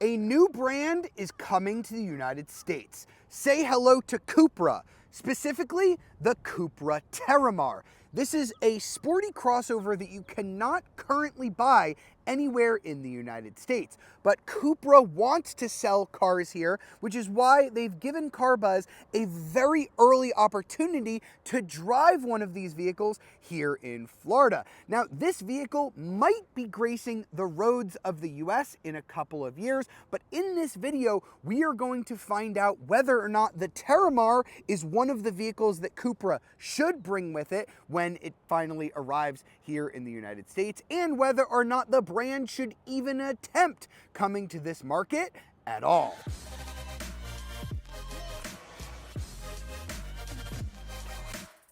A new brand is coming to the United States. Say hello to Cupra, specifically the Cupra Terramar. This is a sporty crossover that you cannot currently buy anywhere in the United States. But Cupra wants to sell cars here, which is why they've given CarBuzz a very early opportunity to drive one of these vehicles here in Florida. Now, this vehicle might be gracing the roads of the US in a couple of years, but in this video, we are going to find out whether or not the Terramar is one of the vehicles that Cupra should bring with it when it finally arrives here in the United States, and whether or not the brand should even attempt coming to this market at all.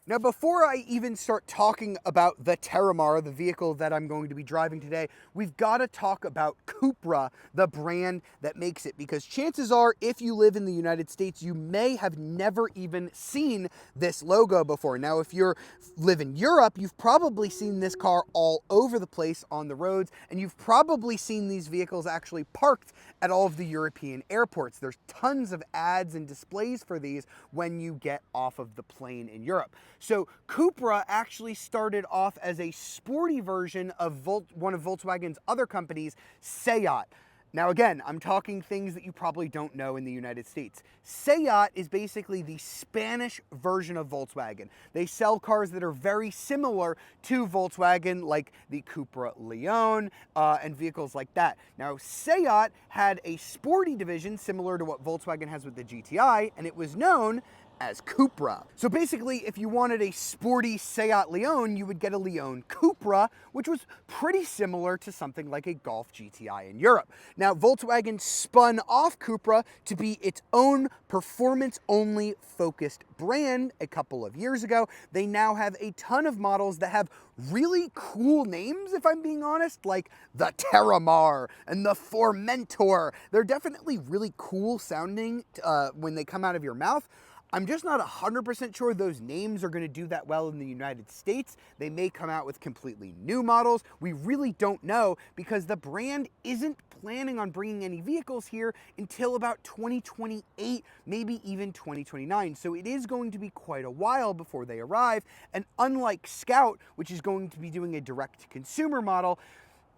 Now, before I even start talking about the Terramar, the vehicle that I'm going to be driving today, we've got to talk about Cupra, the brand that makes it, because chances are, if you live in the United States, you may have never even seen this logo before. Now, if you live in Europe, you've probably seen this car all over the place on the roads, and you've probably seen these vehicles actually parked at all of the European airports. There's tons of ads and displays for these when you get off of the plane in Europe. So Cupra actually started off as a sporty version of one of Volkswagen's other companies, Seat. Now again, I'm talking things that you probably don't know in the United States. Seat is basically the Spanish version of Volkswagen. They sell cars that are very similar to Volkswagen, like the Cupra Leon and vehicles like that. Now, Seat had a sporty division similar to what Volkswagen has with the GTI, and it was known as Cupra. So basically, if you wanted a sporty Seat Leon, you would get a Leon Cupra, which was pretty similar to something like a Golf GTI in Europe. Now, Volkswagen spun off Cupra to be its own performance-only focused brand a couple of years ago. They now have a ton of models that have really cool names, if I'm being honest, like the Terramar and the Formentor. They're definitely really cool sounding when they come out of your mouth. I'm just not 100% sure those names are going to do that well in the United States. They may come out with completely new models. We really don't know because the brand isn't planning on bringing any vehicles here until about 2028, maybe even 2029. So it is going to be quite a while before they arrive. And unlike Scout, which is going to be doing a direct-to-consumer model,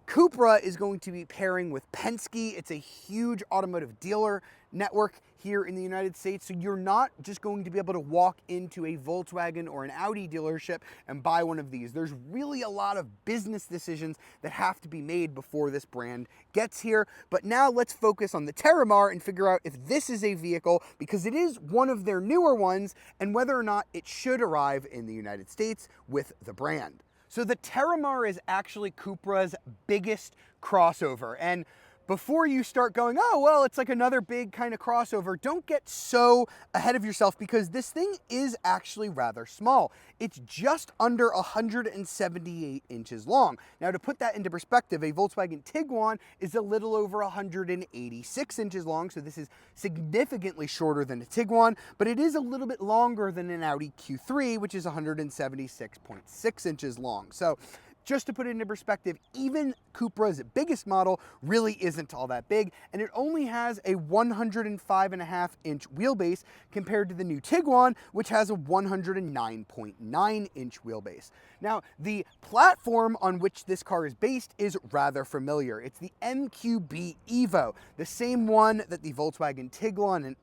Cupra is going to be pairing with Penske. It's a huge automotive dealer network here in the United States, so you're not just going to be able to walk into a Volkswagen or an Audi dealership and buy one of these. There's really a lot of business decisions that have to be made before this brand gets here. But now let's focus on the Terramar and figure out if this is a vehicle, because it is one of their newer ones, and whether or not it should arrive in the United States with the brand. So the Terramar is actually Cupra's biggest crossover, and before you start going, oh, well, it's like another big kind of crossover, don't get so ahead of yourself, because this thing is actually rather small. It's just under 178 inches long. Now, to put that into perspective, a Volkswagen Tiguan is a little over 186 inches long, so this is significantly shorter than a Tiguan, but it is a little bit longer than an Audi Q3, which is 176.6 inches long. So just to put it into perspective, even Cupra's biggest model really isn't all that big, and it only has a 105.5-inch wheelbase compared to the new Tiguan, which has a 109.9-inch wheelbase. Now, the platform on which this car is based is rather familiar. It's the MQB Evo, the same one that the Volkswagen Tiguan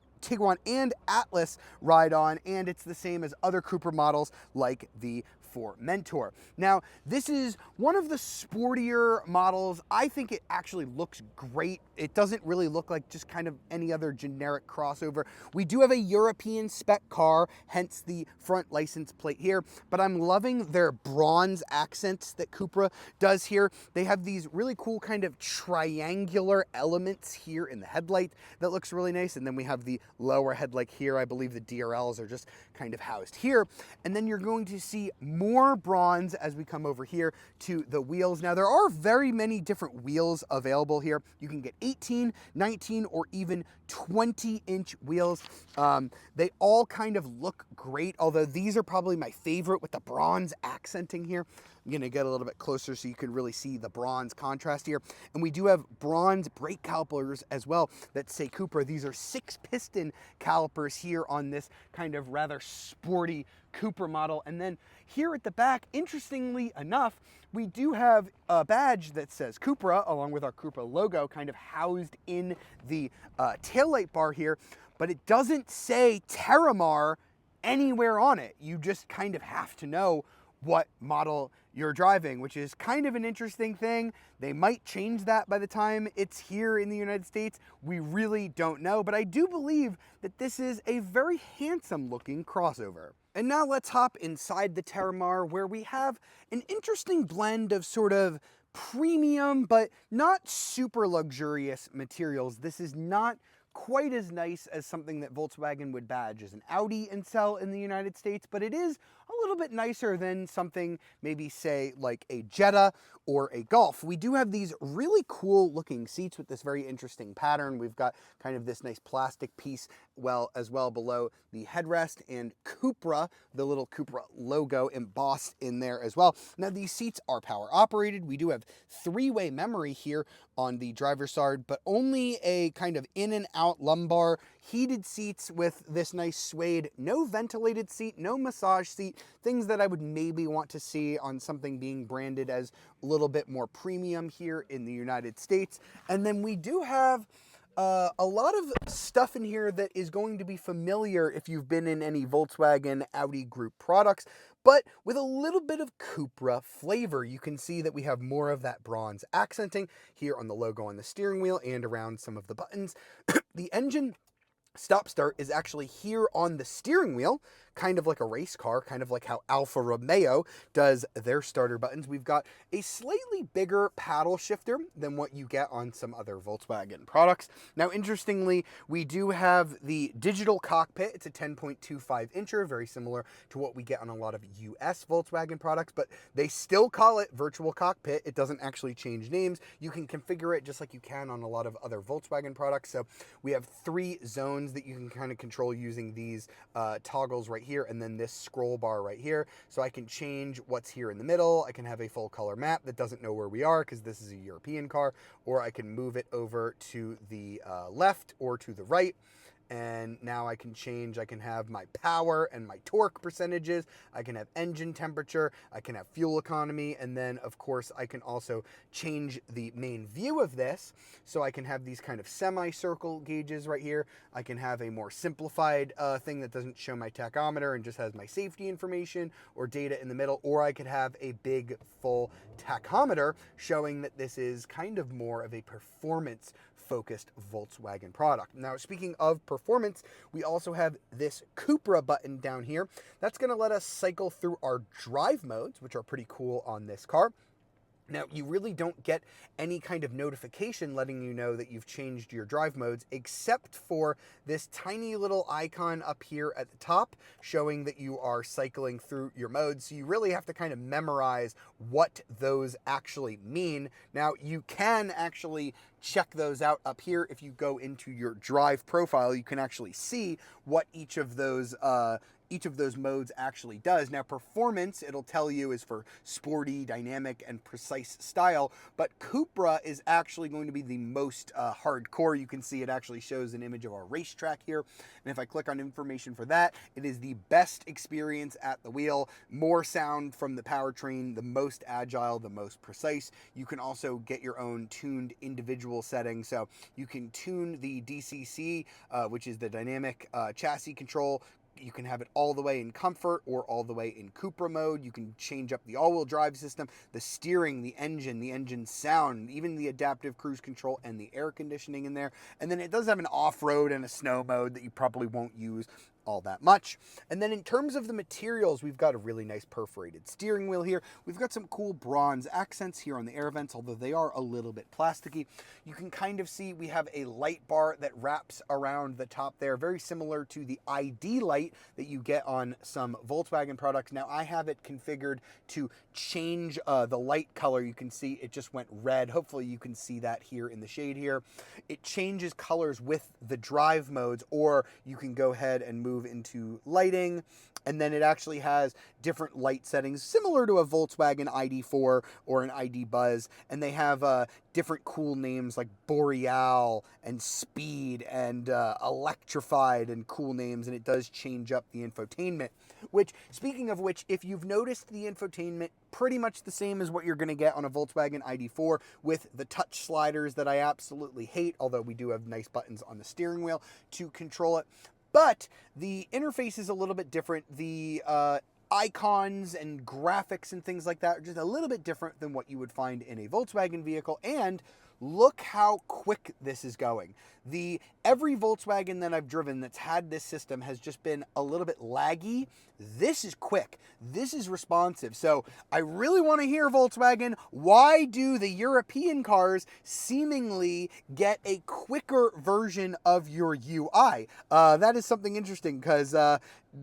and Atlas ride on, and it's the same as other Cupra models like the Formentor. Now, this is one of the sportier models. I think it actually looks great. It doesn't really look like just kind of any other generic crossover. We do have a European spec car, hence the front license plate here, but I'm loving their bronze accents that Cupra does here. They have these really cool kind of triangular elements here in the headlight that looks really nice, and then we have the lower headlight here. I believe the DRLs are just kind of housed here, and then you're going to see more bronze as we come over here to the wheels. Now, there are very many different wheels available here. You can get 18, 19, or even 20-inch wheels. They all kind of look great, although these are probably my favorite with the bronze accenting here. I'm going to get a little bit closer so you can really see the bronze contrast here. And we do have bronze brake calipers as well that say Cupra. These are 6-piston calipers here on this kind of rather sporty Cupra model. And then here at the back, interestingly enough, we do have a badge that says Cupra along with our Cupra logo kind of housed in the taillight bar here, but it doesn't say Terramar anywhere on it. You just kind of have to know what model you're driving, which is kind of an interesting thing. They might change that by the time it's here in the United States. We really don't know, but I do believe that this is a very handsome looking crossover. And now let's hop inside the Terramar, where we have an interesting blend of sort of premium but not super luxurious materials. This is not quite as nice as something that Volkswagen would badge as an Audi and sell in the United States, but it is a little bit nicer than something maybe say like a Jetta or a Golf. We do have these really cool looking seats with this very interesting pattern. We've got kind of this nice plastic piece as well below the headrest, and Cupra, the little Cupra logo embossed in there as well. Now these seats are power operated. We do have 3-way memory here on the driver's side, but only a kind of in and out lumbar, heated seats with this nice suede, no ventilated seat, no massage seat, things that I would maybe want to see on something being branded as a little bit more premium here in the United States. And then we do have a lot of stuff in here that is going to be familiar if you've been in any Volkswagen Audi group products, but with a little bit of Cupra flavor. You can see that we have more of that bronze accenting here on the logo on the steering wheel and around some of the buttons. The engine stop start is actually here on the steering wheel, kind of like a race car, kind of like how Alfa Romeo does their starter buttons. We've got a slightly bigger paddle shifter than what you get on some other Volkswagen products. Now, interestingly, we do have the digital cockpit. It's a 10.25 incher, very similar to what we get on a lot of US Volkswagen products, but they still call it virtual cockpit. It doesn't actually change names. You can configure it just like you can on a lot of other Volkswagen products. So we have 3 zones that you can kind of control using these toggles right here, and then this scroll bar right here. So I can change what's here in the middle. I can have a full color map that doesn't know where we are because this is a European car, or I can move it over to the left or to the right. And now I can change, I can have my power and my torque percentages, I can have engine temperature, I can have fuel economy, and then of course I can also change the main view of this. So I can have these kind of semicircle gauges right here. I can have a more simplified thing that doesn't show my tachometer and just has my safety information or data in the middle, or I could have a big full tachometer showing that this is kind of more of a performance focused Volkswagen product. Now, speaking of performance, we also have this Cupra button down here. That's going to let us cycle through our drive modes, which are pretty cool on this car. Now, you really don't get any kind of notification letting you know that you've changed your drive modes, except for this tiny little icon up here at the top showing that you are cycling through your modes. So you really have to kind of memorize what those actually mean. Now, you can actually check those out up here. If you go into your drive profile, you can actually see what each of those modes actually does. Now, performance, it'll tell you, is for sporty, dynamic, and precise style, but Cupra is actually going to be the most hardcore. You can see it actually shows an image of our racetrack here, and if I click on information for that, it is the best experience at the wheel, more sound from the powertrain, the most agile, the most precise. You can also get your own tuned individual settings, so you can tune the DCC, which is the dynamic chassis control. You can have it all the way in comfort or all the way in Cupra mode. You can change up the all-wheel drive system, the steering, the engine sound, even the adaptive cruise control and the air conditioning in there. And then it does have an off-road and a snow mode that you probably won't use all that much. And then in terms of the materials, we've got a really nice perforated steering wheel here. We've got some cool bronze accents here on the air vents, although they are a little bit plasticky. You can kind of see we have a light bar that wraps around the top there, very similar to the ID light that you get on some Volkswagen products. Now, I have it configured to change the light color. You can see it just went red. Hopefully you can see that here in the shade here. It changes colors with the drive modes, or you can go ahead and move move into lighting. And then it actually has different light settings, similar to a Volkswagen ID4 or an ID Buzz. And they have different cool names like Boreal and Speed and Electrified and cool names. And it does change up the infotainment. Which, speaking of which, if you've noticed the infotainment, pretty much the same as what you're going to get on a Volkswagen ID4 with the touch sliders that I absolutely hate, although we do have nice buttons on the steering wheel to control it. But the interface is a little bit different. The icons and graphics and things like that are just a little bit different than what you would find in a Volkswagen vehicle. And look how quick this is going. Every Volkswagen that I've driven that's had this system has just been a little bit laggy. This is quick. This is responsive. So I really want to hear, Volkswagen, why do the European cars seemingly get a quicker version of your UI? That is something interesting because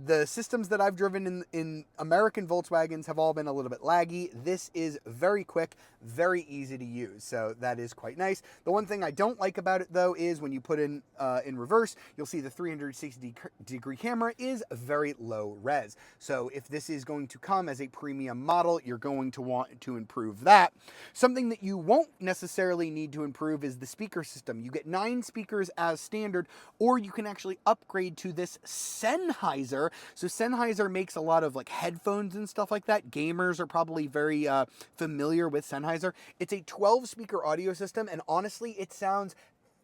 the systems that I've driven in American Volkswagens have all been a little bit laggy. This is very quick, very easy to use. So that is quite nice. The one thing I don't like about it, though, is when you put in reverse, you'll see the 360-degree camera is very low res. So if this is going to come as a premium model, you're going to want to improve that. Something that you won't necessarily need to improve is the speaker system. You get 9 speakers as standard, or you can actually upgrade to this Sennheiser. So Sennheiser makes a lot of like headphones and stuff like that. Gamers are probably very familiar with Sennheiser. It's a 12-speaker audio system, and honestly, it sounds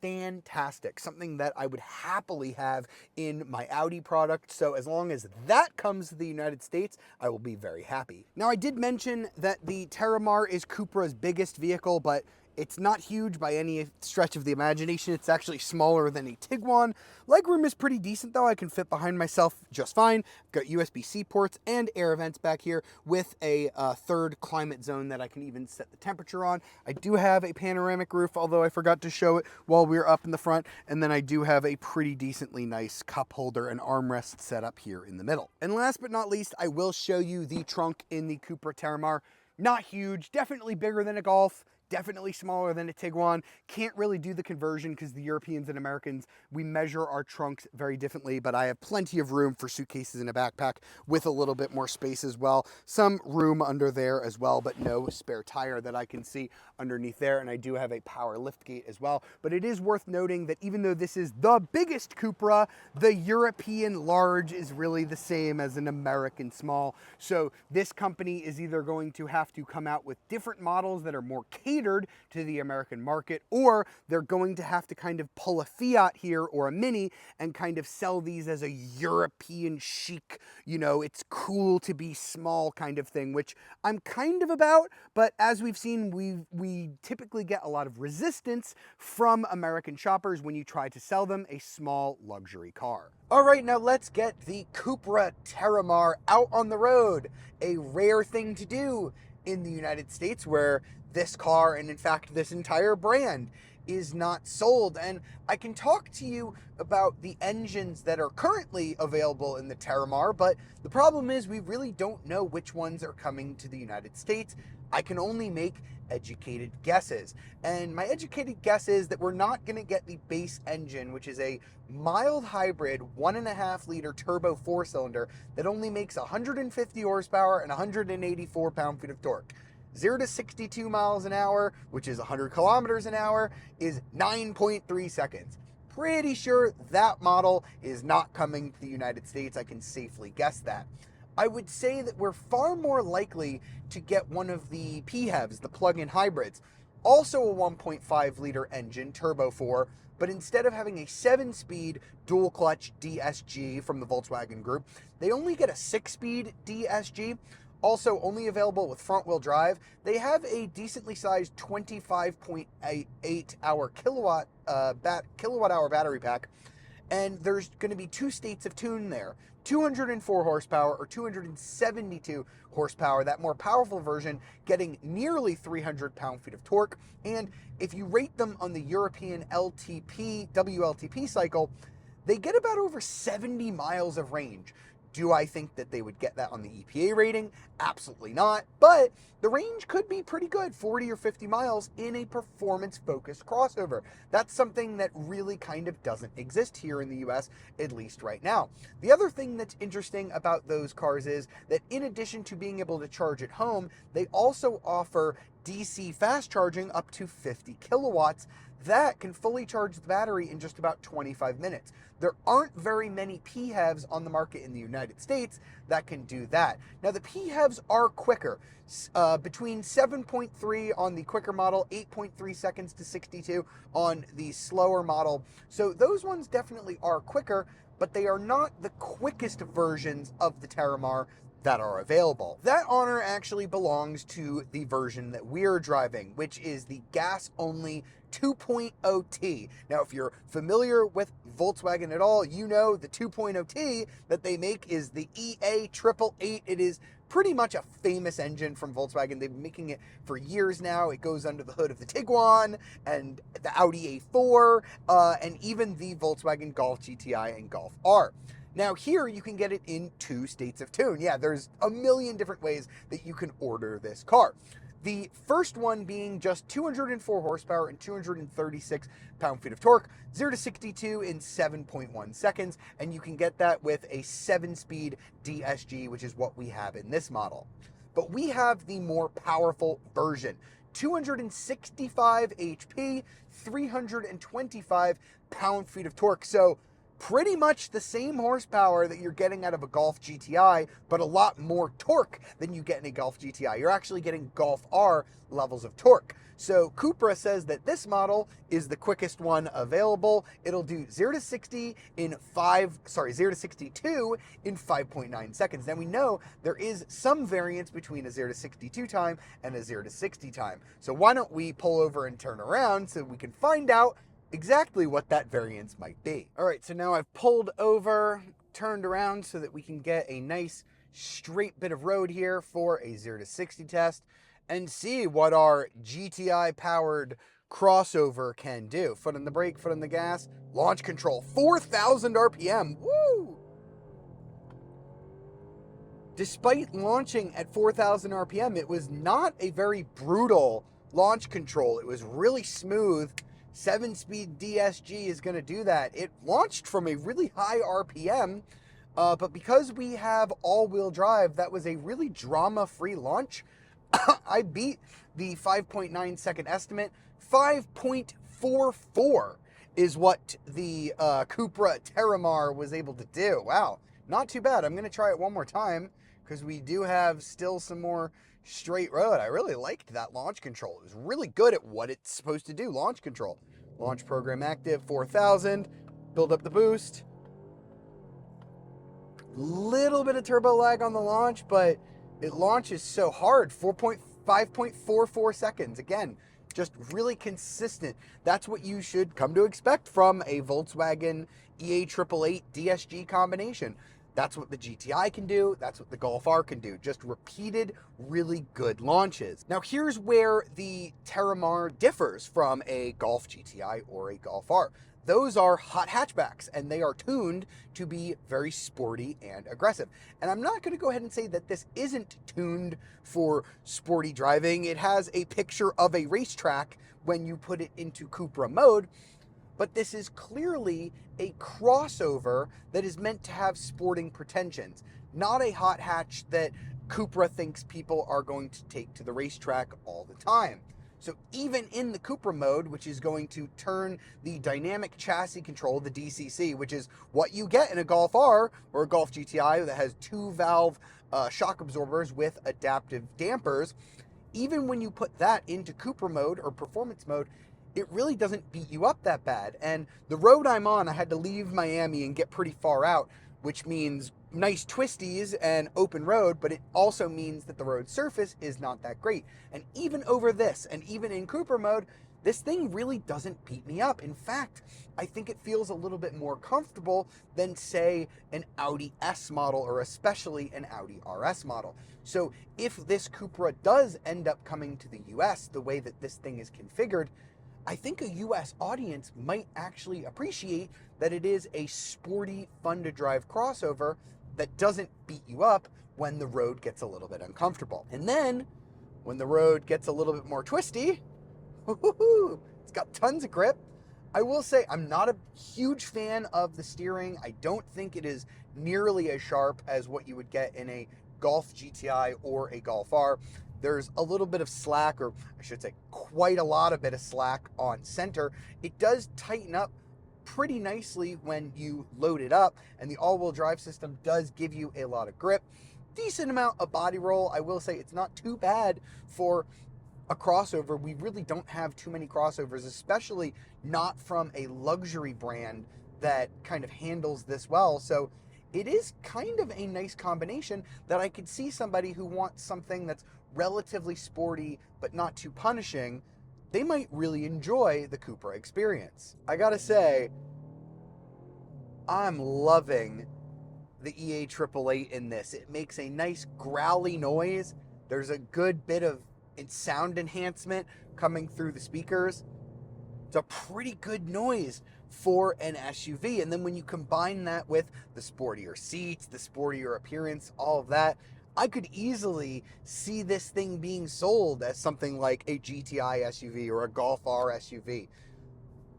fantastic. Something that I would happily have in my Audi product. So as long as that comes to the United States, I will be very happy. Now, I did mention that the Terramar is Cupra's biggest vehicle, but it's not huge by any stretch of the imagination. It's actually smaller than a Tiguan. Legroom is pretty decent, though. I can fit behind myself just fine. Got USB-C ports and air vents back here with a third climate zone that I can even set the temperature on. I do have a panoramic roof, although I forgot to show it while we were up in the front. And then I do have a pretty decently nice cup holder and armrest set up here in the middle. And last but not least, I will show you the trunk in the Cupra Terramar. Not huge, definitely bigger than a Golf. Definitely smaller than a Tiguan. Can't really do the conversion because the Europeans and Americans, we measure our trunks very differently, but I have plenty of room for suitcases and a backpack with a little bit more space as well. Some room under there as well, but no spare tire that I can see underneath there. And I do have a power lift gate as well. But it is worth noting that even though this is the biggest Cupra, the European large is really the same as an American small. So this company is either going to have to come out with different models that are more catered to the American market, or they're going to have to kind of pull a Fiat here or a Mini and kind of sell these as a European chic, you know, it's cool to be small kind of thing, which I'm kind of about, but as we've seen, we typically get a lot of resistance from American shoppers when you try to sell them a small luxury car. All right, now let's get the Cupra Terramar out on the road, a rare thing to do in the United States, where this car, and in fact this entire brand, is not sold. And I can talk to you about the engines that are currently available in the Terramar, but the problem is we really don't know which ones are coming to the United States. I can only make educated guesses. And my educated guess is that we're not going to get the base engine, which is a mild hybrid 1.5 liter turbo 4-cylinder that only makes 150 horsepower and 184 pound-feet of torque. 0 to 62 miles an hour, which is 100 kilometers an hour, is 9.3 seconds. Pretty sure that model is not coming to the United States. I can safely guess that. I would say that we're far more likely to get one of the PHEVs, the plug-in hybrids, also a 1.5 liter engine, turbo 4, but instead of having a 7-speed dual-clutch DSG from the Volkswagen Group, they only get a 6-speed DSG. Also only available with front-wheel drive. They have a decently sized 25.8 kilowatt-hour battery pack, and there's going to be 2 states of tune there. 204 horsepower or 272 horsepower, that more powerful version getting nearly 300 pound-feet of torque. And if you rate them on the European WLTP cycle, they get about over 70 miles of range. Do I think that they would get that on the EPA rating? Absolutely not. But the range could be pretty good, 40 or 50 miles in a performance-focused crossover. That's something that really kind of doesn't exist here in the US, at least right now. The other thing that's interesting about those cars is that in addition to being able to charge at home, they also offer DC fast charging up to 50 kilowatts that can fully charge the battery in just about 25 minutes. There aren't very many PHEVs on the market in the United States that can do that. Now, the PHEVs are quicker, between 7.3 on the quicker model, 8.3 seconds to 62 on the slower model. So those ones definitely are quicker, but they are not the quickest versions of the Terramar that are available. That honor actually belongs to the version that we're driving, which is the gas-only 2.0T. Now, if you're familiar with Volkswagen at all, you know the 2.0T that they make is the EA888. It is pretty much a famous engine from Volkswagen. They've been making it for years now. It goes under the hood of the Tiguan and the Audi A4, and even the Volkswagen Golf GTI and Golf R. Now here you can get it in 2 states of tune. Yeah, there's a million different ways that you can order this car. The first one being just 204 horsepower and 236 pound-feet of torque, 0 to 62 in 7.1 seconds, and you can get that with a 7-speed DSG, which is what we have in this model. But we have the more powerful version, 265 HP, 325 pound-feet of torque. So pretty much the same horsepower that you're getting out of a Golf GTI, but a lot more torque than you get in a Golf GTI. You're actually getting Golf R levels of torque. So Cupra says that this model is the quickest one available. It'll do 0 to 62 in 5.9 seconds. Now we know there is some variance between a 0 to 62 time and a 0 to 60 time. So why don't we pull over and turn around so we can find out exactly what that variance might be. All right, so now I've pulled over, turned around so that we can get a nice straight bit of road here for a 0 to 60 test and see what our GTI powered crossover can do. Foot on the brake, foot on the gas, launch control, 4,000 RPM, woo! Despite launching at 4,000 RPM, it was not a very brutal launch control. It was really smooth. 7-speed DSG is going to do that. It launched from a really high RPM, but because we have all-wheel drive, that was a really drama-free launch. I beat the 5.9 second estimate. 5.44 is what the Cupra Terramar was able to do. Wow, not too bad. I'm going to try it one more time because we do have still some more straight road. I really liked that launch control. It was really good at what it's supposed to do, launch control. Launch program active, 4,000, build up the boost. Little bit of turbo lag on the launch, but it launches so hard, 5.44 seconds. Again, just really consistent. That's what you should come to expect from a Volkswagen EA888 DSG combination. That's what the GTI can do. That's what the Golf R can do. Just repeated, really good launches. Now, here's where the Terramar differs from a Golf GTI or a Golf R. Those are hot hatchbacks, and they are tuned to be very sporty and aggressive. And I'm not going to go ahead and say that this isn't tuned for sporty driving. It has a picture of a racetrack when you put it into Cupra mode, but this is clearly a crossover that is meant to have sporting pretensions, not a hot hatch that Cupra thinks people are going to take to the racetrack all the time. So even in the Cupra mode, which is going to turn the dynamic chassis control, the DCC, which is what you get in a Golf R or a Golf GTI that has 2-valve shock absorbers with adaptive dampers, even when you put that into Cupra mode or performance mode, it really doesn't beat you up that bad. And the road I'm on, I had to leave Miami and get pretty far out, which means nice twisties and open road, but it also means that the road surface is not that great. And even over this, and even in Cupra mode, this thing really doesn't beat me up. In fact, I think it feels a little bit more comfortable than, say, an Audi S model or especially an Audi RS model. So if this Cupra does end up coming to the US the way that this thing is configured, I think a US audience might actually appreciate that it is a sporty, fun-to-drive crossover that doesn't beat you up when the road gets a little bit uncomfortable. And then when the road gets a little bit more twisty, it's got tons of grip. I will say I'm not a huge fan of the steering. I don't think it is nearly as sharp as what you would get in a Golf GTI or a Golf R. There's a little bit of slack, or I should say quite a lot of bit of slack on center. It does tighten up pretty nicely when you load it up, and the all-wheel drive system does give you a lot of grip. Decent amount of body roll. I will say it's not too bad for a crossover. We really don't have too many crossovers, especially not from a luxury brand that kind of handles this well. So it is kind of a nice combination that I could see somebody who wants something that's relatively sporty but not too punishing. They might really enjoy the Cupra experience. I gotta say, I'm loving the EA888 in this. It makes a nice growly noise. There's a good bit of sound enhancement coming through the speakers. It's a pretty good noise for an SUV. And then when you combine that with the sportier seats, the sportier appearance, all of that, I could easily see this thing being sold as something like a GTI SUV or a Golf R SUV.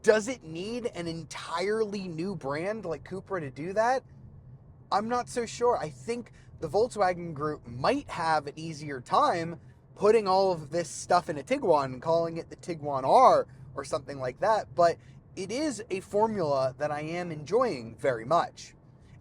Does it need an entirely new brand like Cupra to do that? I'm not so sure. I think the Volkswagen Group might have an easier time putting all of this stuff in a Tiguan and calling it the Tiguan R or something like that, but it is a formula that I am enjoying very much.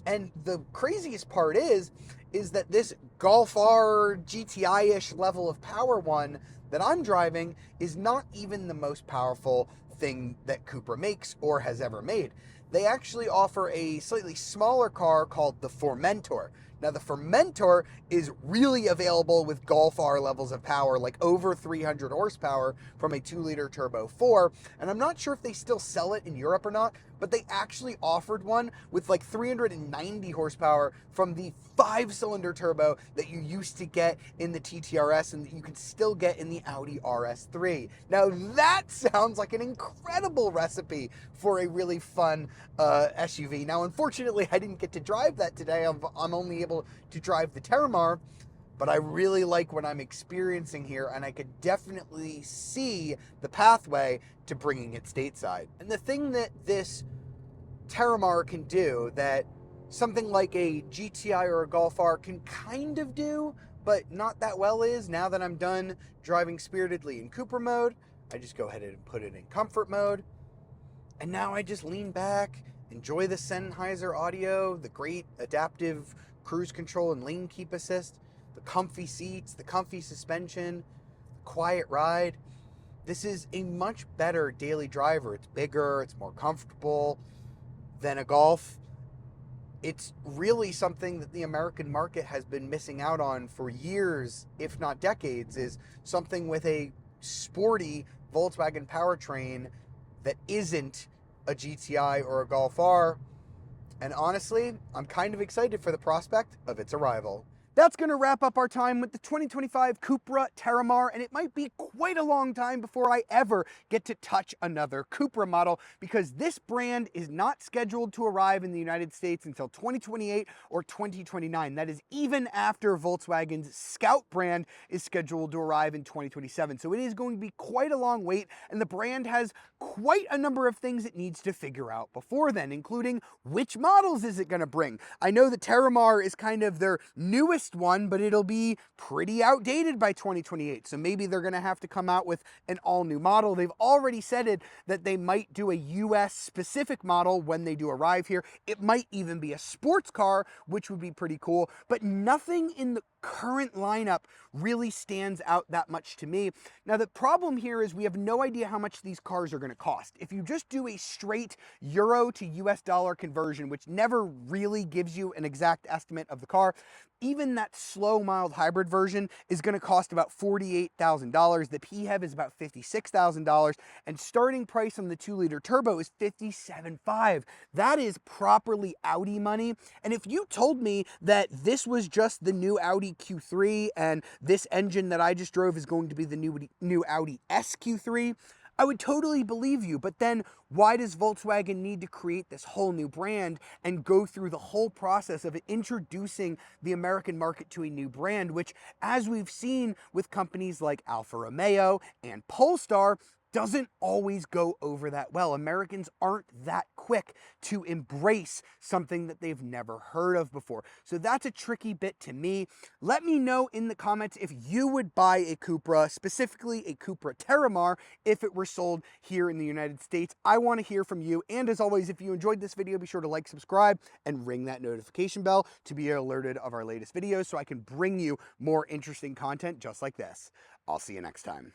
And the craziest part is that this Golf R GTI-ish level of power one that I'm driving is not even the most powerful thing that Cupra makes or has ever made. They actually offer a slightly smaller car called the Formentor. Now, the Formentor is really available with Golf R levels of power, like over 300 horsepower from a 2-liter turbo 4. And I'm not sure if they still sell it in Europe or not, but they actually offered one with like 390 horsepower from the 5-cylinder turbo that you used to get in the TTRS and that you can still get in the Audi RS3. Now, that sounds like an incredible recipe for a really fun SUV. Now, unfortunately, I didn't get to drive that today. I'm only able to drive the Terramar, but I really like what I'm experiencing here, and I could definitely see the pathway to bringing it stateside. And the thing that this Terramar can do that something like a GTI or a Golf R can kind of do, but not that well, is now that I'm done driving spiritedly in Cupra mode, I just go ahead and put it in comfort mode, and now I just lean back, enjoy the Sennheiser audio, the great adaptive cruise control and lane keep assist, the comfy seats, the comfy suspension, the quiet ride. This is a much better daily driver. It's bigger, it's more comfortable than a Golf. It's really something that the American market has been missing out on for years, if not decades, is something with a sporty Volkswagen powertrain that isn't a GTI or a Golf R. And honestly, I'm kind of excited for the prospect of its arrival. That's going to wrap up our time with the 2025 Cupra Terramar, and it might be quite a long time before I ever get to touch another Cupra model, because this brand is not scheduled to arrive in the United States until 2028 or 2029. That is even after Volkswagen's Scout brand is scheduled to arrive in 2027. So it is going to be quite a long wait, and the brand has quite a number of things it needs to figure out before then, including which models is it going to bring. I know the Terramar is kind of their newest one, but it'll be pretty outdated by 2028. So maybe they're going to have to come out with an all-new model. They've already said it that they might do a US specific model when they do arrive here. It might even be a sports car, which would be pretty cool, but nothing in the current lineup really stands out that much to me. Now, the problem here is we have no idea how much these cars are going to cost. If you just do a straight euro to US dollar conversion, which never really gives you an exact estimate of the car, even that slow mild hybrid version is going to cost about $48,000. The PHEV is about $56,000, and starting price on the 2-liter turbo is $57,500. That is properly Audi money. And if you told me that this was just the new Audi Q3 and this engine that I just drove is going to be the new Audi SQ3, I would totally believe you, but then why does Volkswagen need to create this whole new brand and go through the whole process of introducing the American market to a new brand, which, as we've seen with companies like Alfa Romeo and Polestar, doesn't always go over that well. Americans aren't that quick to embrace something that they've never heard of before. So that's a tricky bit to me. Let me know in the comments if you would buy a Cupra, specifically a Cupra Terramar, if it were sold here in the United States. I want to hear from you. And as always, if you enjoyed this video, be sure to like, subscribe, and ring that notification bell to be alerted of our latest videos so I can bring you more interesting content just like this. I'll see you next time.